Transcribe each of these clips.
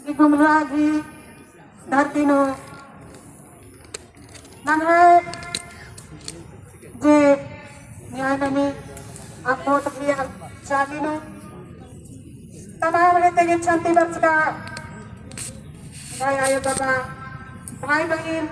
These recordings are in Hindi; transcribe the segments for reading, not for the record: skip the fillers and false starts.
गुमराजी धरती नो नंगे जे न्याय में आप वोट दिया चाली नो तमाम रहते हैं 36 वर्ष का भाई आयो बाबा भाई बहन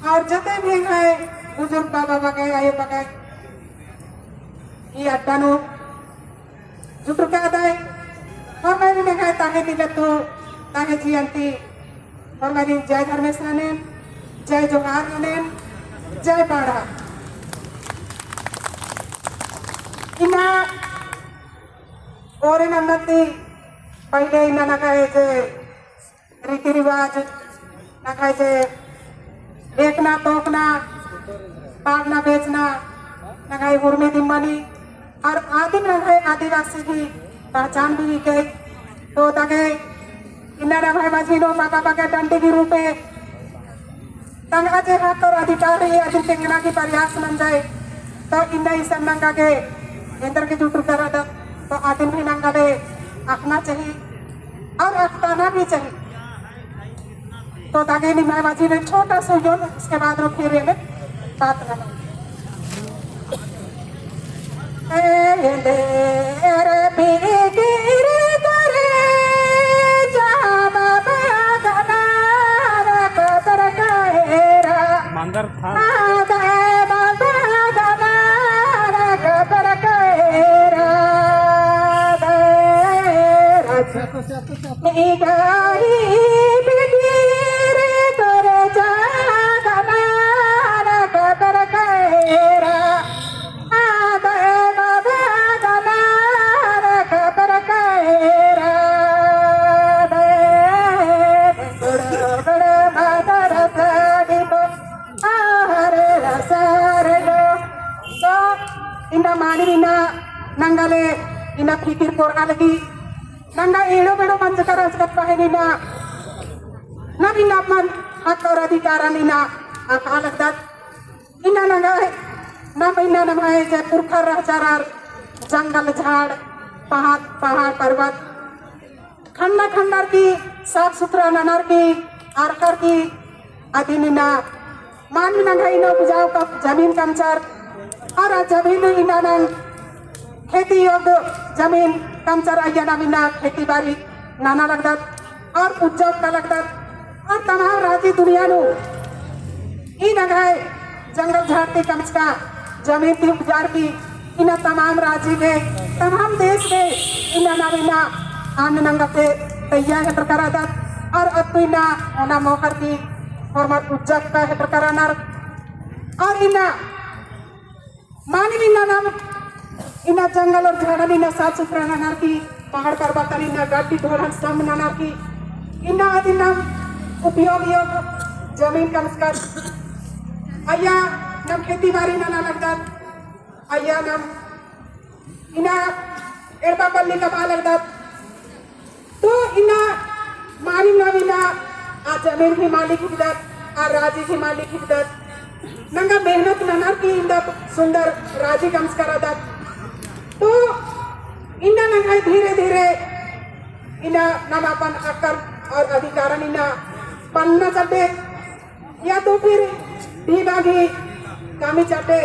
और जते भी है बुजुर्ग बाबा बगे आयो बगे ये अड्डा नो जुटू क्या दाई और मैं भी कहा ताहे दिले तो ताहे जियंती और मेरी जय धर्मेश्वर ने जय जोहार ने जय बाड़ा इना और इन अन्नति पहले इना ना कहे जे रीति रिवाज ना कहे जे देखना तोकना पागना बेचना ना कहे हुरमे दिम्बानी और आदिम ना कहे आदिवासी की पहचान भी गई तो ताकि इन्ना भाई मजीनो बाबा बाबा डंडे की रूपे तंगा जे हक और अधिकार है अधिक तेंगना की प्रयास बन जाए तो इन्ना इस नंगा के इंद्र के जुटू करा दो तो आदिम भी नंगा दे आखना चाहिए और अखताना भी चाहिए तो ताकि निमाय बाजी ने छोटा सा योन उसके बाद वो फिर ये बात करना रे बिगिर करे जाम बगना रे कतर कहेरा मंदर था आगे बगना रे कतर कहेरा दे गाड़ी बिगिर करे जाम रे कतर कहेरा मानवीना नंगाले इना फिकिर कोरना लगी नंगा एड़ो बेड़ो मंच कर असगत पहनीना नबीना मन हक और अधिकार नीना आका लगदत इना नंगा ना महीना नमाए जे पुरखा रहचारार जंगल झाड़ पहाड़ पहाड़ पर्वत खंडा खंडार की साफ सुथरा ननार की आरकर की अधीनिना मानवी नंगा इनो बुझाव का जमीन कमचार और जमीन इनानंग खेती योग्य जमीन कमचर आयना बिना खेती बाड़ी नाना लगदत और उद्योग का लगदत और तमाम राज्य दुनिया नु इन अगय जंगल झाड़ की कमचका जमीन की उपजार की इन तमाम राज्य के तमाम देश के इनाना बिना आन नंगा पे तैयार है प्रकार दत और अतुइना ओना मोकर की फॉर्मर उद्योग का है प्रकार और इना मानवी नाम इना जंगल और झाड़ा इना साफ सुथरा नाना की पहाड़ पर्वत इना गाड़ी ढोलन स्तंभ नाना की इना आदि नाम उपयोग योग जमीन का मुस्कर आया नम खेती बाड़ी नाना लगदत आया नम इना एड़बा पल्ली का पा लगदत तो इना मानवी नाम इना आ जमीन की मालिक हिदत आ राज्य की मालिक हिदत नंगा मेहनत ननार की इंदा सुंदर राजी कम्स करादत तो इंदा नंगा धीरे धीरे इना नमापन अक्कर और अधिकारन इना पन्ना चटे या तो फिर दीवागी कामी चटे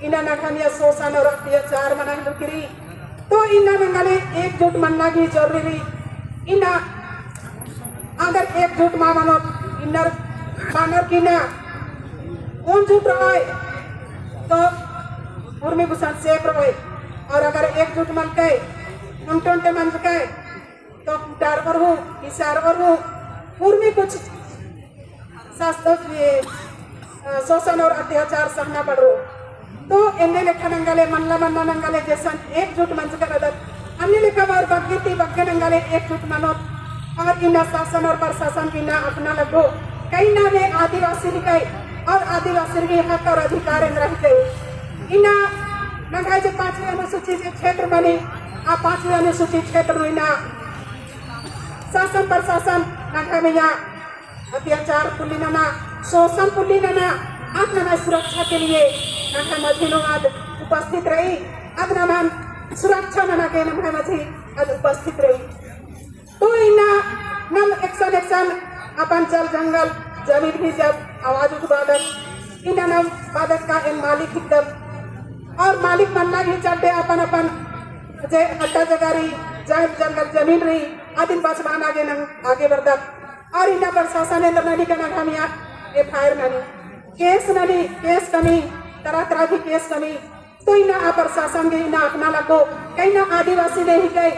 इना नखनिया शोषण और अत्याचार मना लुकरी तो इना नंगाले एकजुट मनना की जरूरी इना अगर एकजुट मामनो इनर मानर की ना कौन जुट रहा है तो उर्मी गुसान सेफ रहे और अगर एकजुट मन के उनटे मन के तो डर पर हो इशार पर हो उर्मी कुछ शास्त्र शोषण और अत्याचार सहना पड़ रो तो इन्हें लेखा नंगाले मनला मन्ना नंगाले जैसा एकजुट मन से कर अन्य लेखा बार बग्गीती बग्गे नंगाले एकजुट मनो और इना शासन और प्रशासन की ना अपना लगो कई ना ने आदिवासी निकाय और आदिवासी के हक और अधिकार रहते इना नंगा जो 5वीं अनुसूचित क्षेत्र बने आ 5वीं अनुसूचित क्षेत्र में ना शासन प्रशासन नंगा में या अत्याचार पुली ना शोषण पुली ना अपना सुरक्षा के लिए नंगा मझिनो आज उपस्थित रही अदना सुरक्षा मना के नंगा मझी आज उपस्थित रही तो इना नम एक्शन अपन चल जंगल जमीन भी जब आवाज उठवादत इना नम बादत का इन मालिक हिकदम और मालिक बनना भी चलते अपन अपन जे अड्डा जगारी जहाँ जंगल जमीन रही आदिन बसमान आगे बढ़दत और इना प्रशासन ने ननी का नघामिया FIR ननी केस कमी तरह की केस कमी तो इना प्रशासन के इना अपना लगो कहीं ना आदिवासी नहीं गए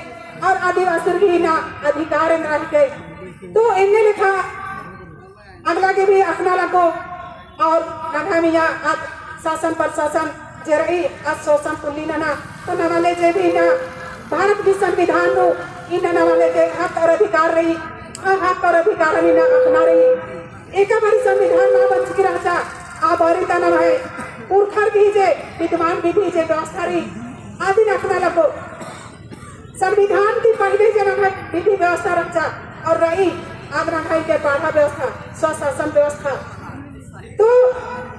और आदिवासी भी इना अधिकार रह गए तो इन्हें लिखा अगला के भी अपना लगो और नघामिया आज शासन प्रशासन जे रही आज शोषण पुल्ली ना तो नवाले जे भी ना भारत की संविधान नो इन नवाले जे हक और अधिकार रही हक और अधिकार ना अपना रही एक बारी संविधान ना बन चुकी रहा आ बारी तना है पुरखर की जे विद्वान विधि जे व्यवस्था रही आदि अपना लगो संविधान की पहले जे विधि व्यवस्था रखा और रही आग नघाई के पाढ़ा व्यवस्था स्वशासन व्यवस्था तो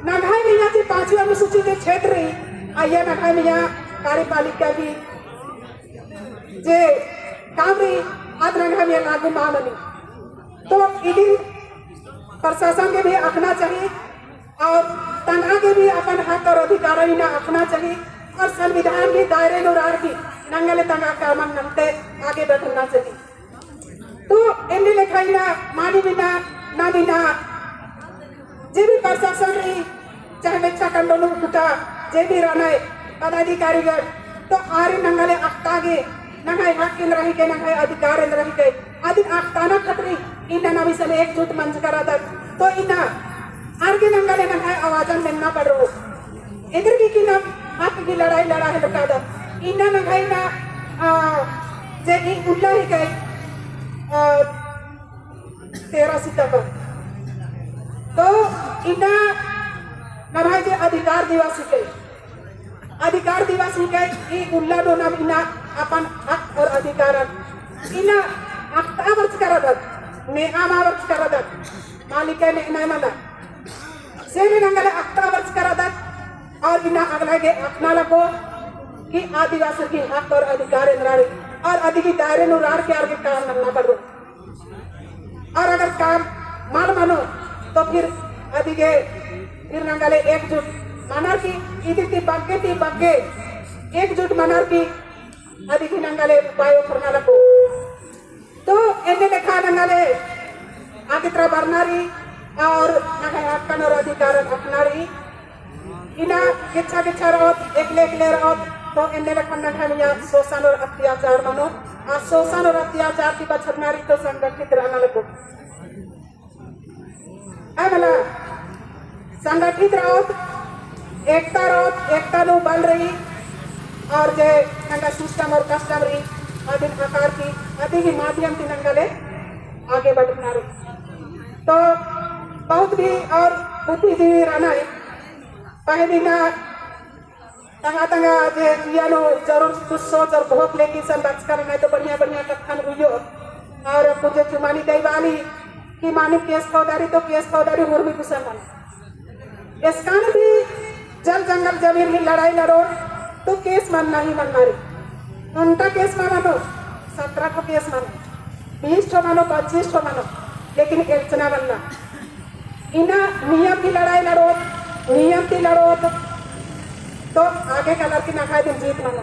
नघाई मिया की 5वीं अनुसूची के क्षेत्र रही आइया नघाई मिया कार्यपालिका की जे काम रही आग नघाई मिया लागू मामली तो इधि प्रशासन के भी अपना चाहिए और तनहा के भी अपन हक और अधिकार ना अपना चाहिए और संविधान के दायरे नुरार की नंगले तंगा का मन नमते आगे बढ़ना चाहिए तो इन्हें लिखाई ना मानी बिना ना बिना जे भी प्रशासन रही चाहे मेच्छा कंडोलू कुटा जे भी रहना पदाधिकारी तो आरे नंगले अख्तागे नंगाई हक इन रही के नंगाई अधिकार इन रही के आदि अख्ताना खतरी इन नवी से एकजुट मंच करा तो इना आगे नंगले नंगाई आवाजन मिलना पड़ रो इधर की ना हक की लड़ाई लड़ा है लुटा दा इना नंगाई ना जे उल्ला ही गए 13 सितंबर तो इना नभाई जे अधिकार दिवस के उल्ला दो ना इना अपन हक और अधिकार इना अख्ता वर्ष करदत ने आमा वर्ष करदत मालिक ने इना मला सेने नंगले अख्ता वर्ष करदत और इना अगला के अपना लगो कि आदिवासी की हक और अधिकार इंद्रारी और अधिकी दायरे नुरार के आगे काम करना पड़ो और अगर काम मान मानो तो फिर अधिके फिर नंगले एकजुट मनार की इधर बग्गे एकजुट मनार की अधिकी नंगले उपायों करना लगो तो इन्हें देखा नंगले आगे तरह बरनारी और नंगे हक्कन और अधिकार अपना रही इना किच्छा रोत एकले रोत तो इन्हें लखन नंगे शोषण और अत्याचार मानो और शोषण और अत्याचार की बचनारी तो संगठित रहना लगो अगला संगठित रोत एकता नु बन रही और जे नंगा सिस्टम और कस्टम रही आदि प्रकार की आदि के माध्यम से नंगले आगे बढ़ना रही तो बहुत भी और बुद्धिजीवी रहना है पहले ना तंगा जे जियानो जरूर कुछ सोच और भोग लेके संरक्ष करना है तो बढ़िया कथन हुई और मुझे चुमानी दई वाली कि मानी केस फौदारी मुर्मी कुशन बने इसका भी जल जंगल जमीन में लड़ाई लड़ो तो केस मानना ही मनना रही उनका केस मानो 17 को केस मानो 20 ठो मानो 25 ठो मानो लेकिन इतना बनना इना नियम की लड़ाई लड़ो तो आगे का लड़की ना खाए दिन जीत मानो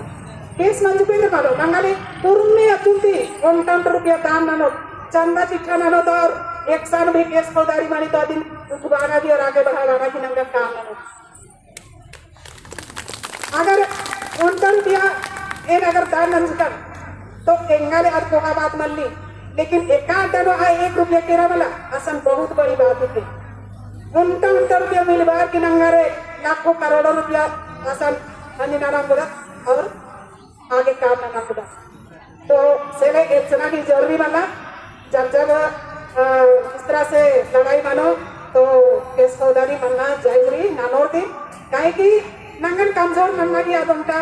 केस मंजूरी मानो नंगाली पुरुन्नी अतुंती 1 रुपया दाम मानो चंदा चिट्ठा मानो तो और एक साल भी केस फौदारी मानी तो दिन उठवाना भी और आगे बढ़ावाना की नंगा काम मानो अगर 1 रुपया अगर दान नंजकर तो एंगाले और कोहा बात मल्ली लेकिन एक रुपया केरा वाला असन बहुत बड़ी बात होती 1 रुपया मिलवार की नंगारे लाखों करोड़ों रुपया असन हनी नाना बुरा और आगे काम नाना बुरा तो सेले इतना की जरूरी वाला जब इस तरह से लड़ाई मानो तो केस फौदारी मनना जरूरी नानोर थी काहे की नंगन कमजोर नन्ना की आदमता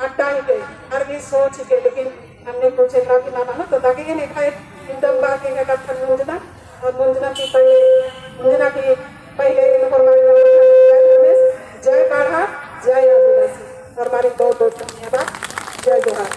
अड्डा ही गई हर भी सोच के लेकिन हमने पूछे था कि ना मानो तो ताकि ये नहीं खाए इंदम बाकी का कथन मुंजना की पहले जय पाढ़ा जय आदिवासी और हमारी बहुत धन्यवाद जय जोहार।